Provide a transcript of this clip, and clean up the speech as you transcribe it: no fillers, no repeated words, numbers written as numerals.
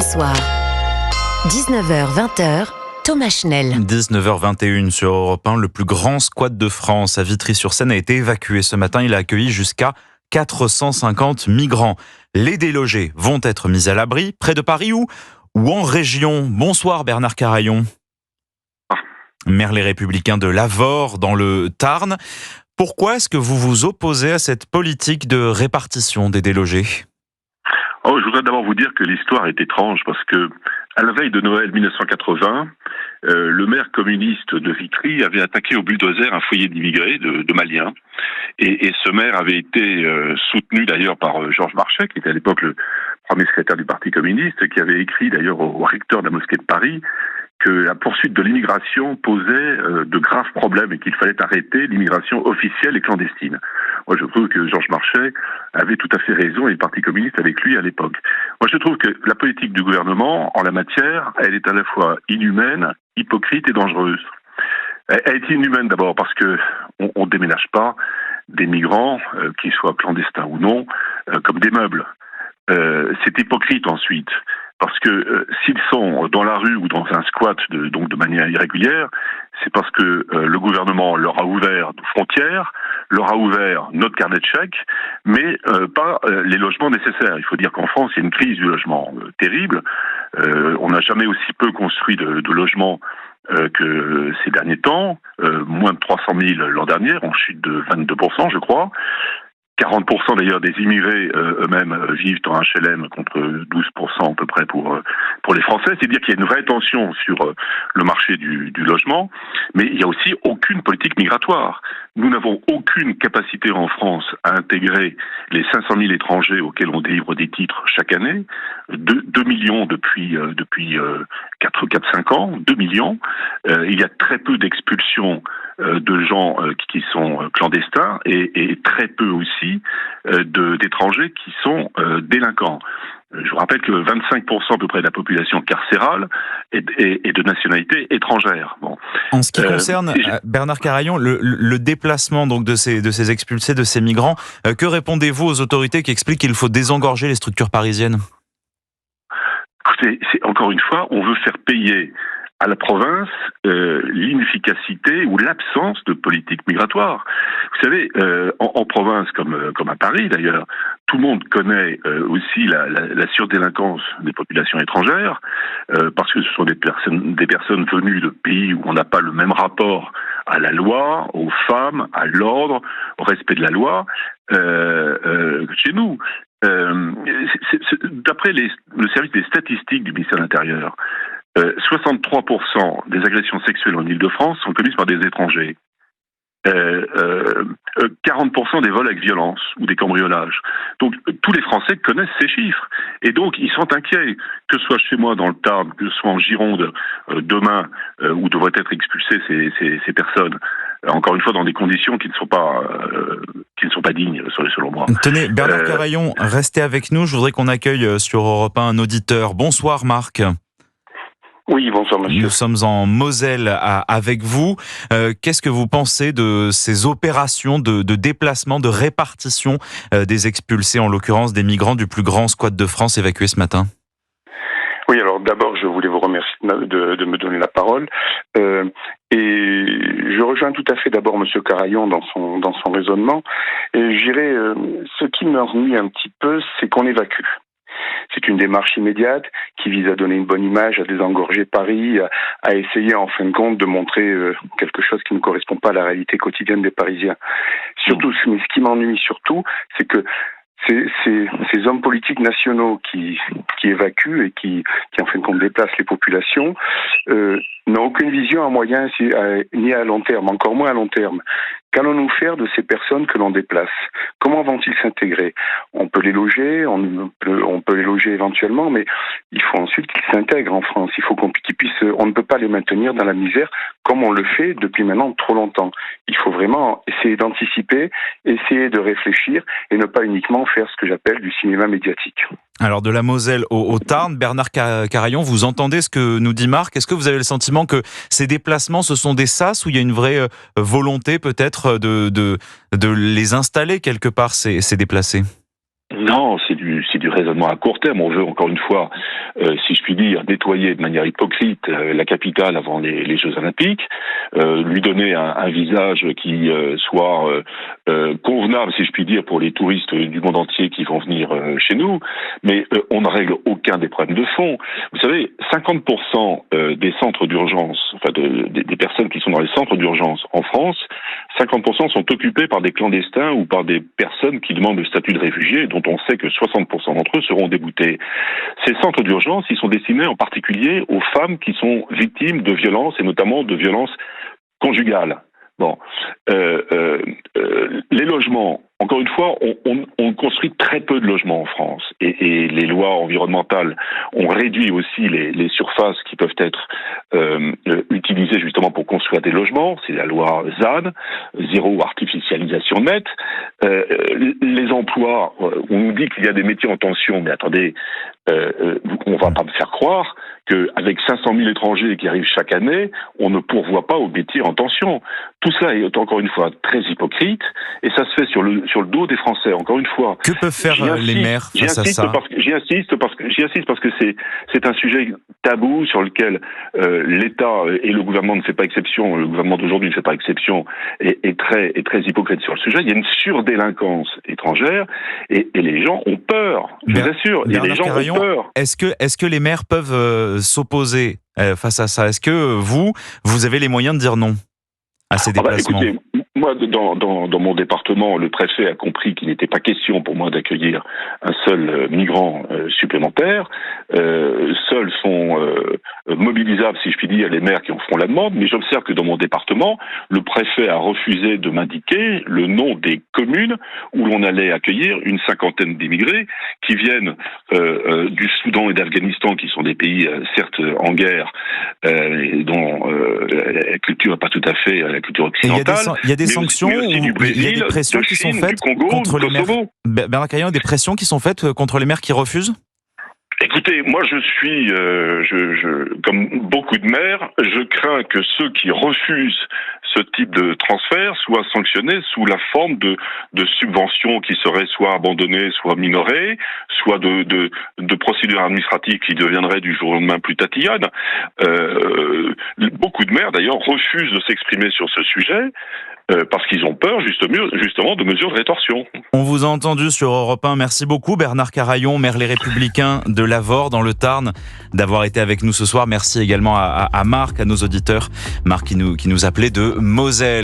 soir. 19h-20h, Thomas Schnell. 19h21 sur Europe 1, le plus grand squat de France à Vitry-sur-Seine a été évacué ce matin. Il a accueilli jusqu'à 450 migrants. Les délogés vont être mis à l'abri près de Paris ou en région. Bonsoir Bernard Carayon. Maire Les Républicains de Lavore dans le Tarn. Pourquoi est-ce que vous vous opposez à cette politique de répartition des délogés ? Je voudrais d'abord vous dire que l'histoire est étrange parce que à la veille de Noël 1980, le maire communiste de Vitry avait attaqué au bulldozer un foyer d'immigrés, de Maliens. Et ce maire avait été soutenu d'ailleurs par Georges Marchais, qui était à l'époque le premier secrétaire du Parti communiste, qui avait écrit d'ailleurs au recteur de la mosquée de Paris que la poursuite de l'immigration posait de graves problèmes et qu'il fallait arrêter l'immigration officielle et clandestine. Moi, je trouve que Georges Marchais avait tout à fait raison et le Parti communiste avec lui à l'époque. Moi, je trouve que la politique du gouvernement, en la matière, elle est à la fois inhumaine, hypocrite et dangereuse. Elle est inhumaine d'abord parce que on déménage pas des migrants, qu'ils soient clandestins ou non, comme des meubles. C'est hypocrite ensuite. Parce que s'ils sont dans la rue ou dans un squat donc de manière irrégulière, c'est parce que le gouvernement leur a ouvert nos frontières, leur a ouvert notre carnet de chèques, mais pas les logements nécessaires. Il faut dire qu'en France, il y a une crise du logement terrible. On n'a jamais aussi peu construit de logements que ces derniers temps. Moins de 300 000 l'an dernier, en chute de 22%, je crois. 40% d'ailleurs des immigrés eux-mêmes vivent en HLM contre 12% à peu près pour les Français. C'est-à-dire qu'il y a une vraie tension sur le marché du logement, mais il n'y a aussi aucune politique migratoire. Nous n'avons aucune capacité en France à intégrer les 500 000 étrangers auxquels on délivre des titres chaque année. 2 millions depuis 4-5 ans, 2 millions. Il y a très peu d'expulsions de gens qui sont clandestins et très peu aussi d'étrangers qui sont délinquants. Je vous rappelle que 25% à peu près de la population carcérale est de nationalité étrangère. Bon. En ce qui concerne, Bernard Carayon, le déplacement donc de ces expulsés, de ces migrants, que répondez-vous aux autorités qui expliquent qu'il faut désengorger les structures parisiennes ? Écoutez, encore une fois, on veut faire payer à la province l'inefficacité ou l'absence de politique migratoire. Vous savez, en province comme à Paris d'ailleurs, tout le monde connaît aussi la surdélinquance des populations étrangères, parce que ce sont des personnes venues de pays où on n'a pas le même rapport à la loi, aux femmes, à l'ordre, au respect de la loi, chez nous. D'après le service des statistiques du ministère de l'Intérieur, 63% des agressions sexuelles en Île-de-France sont commises par des étrangers. 40% des vols avec violence ou des cambriolages. Donc tous les Français connaissent ces chiffres et donc ils sont inquiets, que ce soit chez moi dans le Tarn, que ce soit en Gironde demain où devraient être expulsées ces personnes. Encore une fois dans des conditions qui ne sont pas dignes selon moi. Tenez, Bernard Carayon, restez avec nous. Je voudrais qu'on accueille sur Europe 1 un auditeur. Bonsoir Marc. Oui, bonsoir monsieur. Nous sommes en Moselle avec vous. Qu'est-ce que vous pensez de ces opérations de déplacement, de répartition des expulsés, en l'occurrence des migrants du plus grand squat de France évacués ce matin ? Oui, alors d'abord, je voulais vous remercier de me donner la parole. Et je rejoins tout à fait d'abord monsieur Carayon dans son raisonnement. Et je dirais, ce qui m'ennuie un petit peu, c'est qu'on évacue. C'est une démarche immédiate qui vise à donner une bonne image, à désengorger Paris, à essayer en fin de compte de montrer quelque chose qui ne correspond pas à la réalité quotidienne des Parisiens. Surtout, mais ce qui m'ennuie surtout, c'est que ces hommes politiques nationaux qui évacuent et qui en fin de compte déplacent les populations n'ont aucune vision à moyen ni à long terme, encore moins à long terme. Qu'allons-nous faire de ces personnes que l'on déplace ? Comment vont-ils s'intégrer ? On peut les loger, on peut les loger éventuellement, mais il faut ensuite qu'ils s'intègrent en France. Il faut qu'ils puissent. On ne peut pas les maintenir dans la misère comme on le fait depuis maintenant trop longtemps. Il faut vraiment essayer d'anticiper, essayer de réfléchir et ne pas uniquement faire ce que j'appelle du cinéma médiatique. Alors de la Moselle au Tarn, Bernard Carayon, vous entendez ce que nous dit Marc ? Est-ce que vous avez le sentiment que ces déplacements, ce sont des sas où il y a une vraie volonté peut-être de les installer quelque part, ces déplacés ? Non, c'est du raisonnement à court terme. On veut encore une fois, si je puis dire, nettoyer de manière hypocrite la capitale avant les Jeux Olympiques, lui donner un visage qui soit convenable, si je puis dire, pour les touristes du monde entier qui vont venir chez nous. Mais on ne règle aucun des problèmes de fond. Vous savez, 50% des centres d'urgence, enfin des personnes qui sont dans les centres d'urgence en France, 50% sont occupés par des clandestins ou par des personnes qui demandent le statut de réfugié, dont on sait que 60% d'entre eux seront déboutés. Ces centres d'urgence, ils sont destinés en particulier aux femmes qui sont victimes de violences, et notamment de violences conjugales. Bon, les logements, encore une fois, on construit très peu de logements en France, et les lois environnementales ont réduit aussi les surfaces qui peuvent être utilisées justement pour construire des logements. C'est la loi ZAN, zéro artificialisation nette. Les emplois, on nous dit qu'il y a des métiers en tension, mais attendez, on va pas me faire croire qu'avec 500 000 étrangers qui arrivent chaque année, on ne pourvoit pas aux métiers en tension. Tout cela est encore une fois très hypocrite, et ça se fait sur le dos des Français. Encore une fois. Que peuvent faire les maires face à ça ? J'insiste parce que c'est un sujet tabou sur lequel l'État et le gouvernement ne fait pas exception. Le gouvernement d'aujourd'hui ne fait pas exception et est très hypocrite sur le sujet. Il y a une surdélinquance étrangère et les gens ont peur. Je vous assure, les gens ont peur. Est-ce que les maires peuvent s'opposer face à ça ? Est-ce que vous avez les moyens de dire non à ces déplacements ? Écoutez, moi, dans mon département, le préfet a compris qu'il n'était pas question pour moi d'accueillir un seul migrant supplémentaire. Seuls sont mobilisables, si je puis dire, les maires qui en feront la demande. Mais j'observe que dans mon département, le préfet a refusé de m'indiquer le nom des communes où l'on allait accueillir une cinquantaine d'immigrés qui viennent du Soudan et d'Afghanistan, qui sont des pays certes en guerre, et dont la culture n'est pas tout à fait la culture occidentale. Il y a des sanctions, il y a des pressions qui sont faites contre les maires. Bernard Carayon, il y a des pressions qui sont faites contre les maires qui refusent ? Écoutez, moi je suis, comme beaucoup de maires, je crains que ceux qui refusent ce type de transfert soient sanctionnés sous la forme de subventions qui seraient soit abandonnées, soit minorées, soit de procédures administratives qui deviendraient du jour au lendemain plus tatillonnes. Beaucoup de maires d'ailleurs refusent de s'exprimer sur ce sujet. Parce qu'ils ont peur justement de mesures de rétorsion. On vous a entendu sur Europe 1. Merci beaucoup Bernard Carayon, maire Les Républicains de Lavore dans le Tarn, d'avoir été avec nous ce soir. Merci également à Marc, à nos auditeurs. Marc qui nous appelait de Moselle.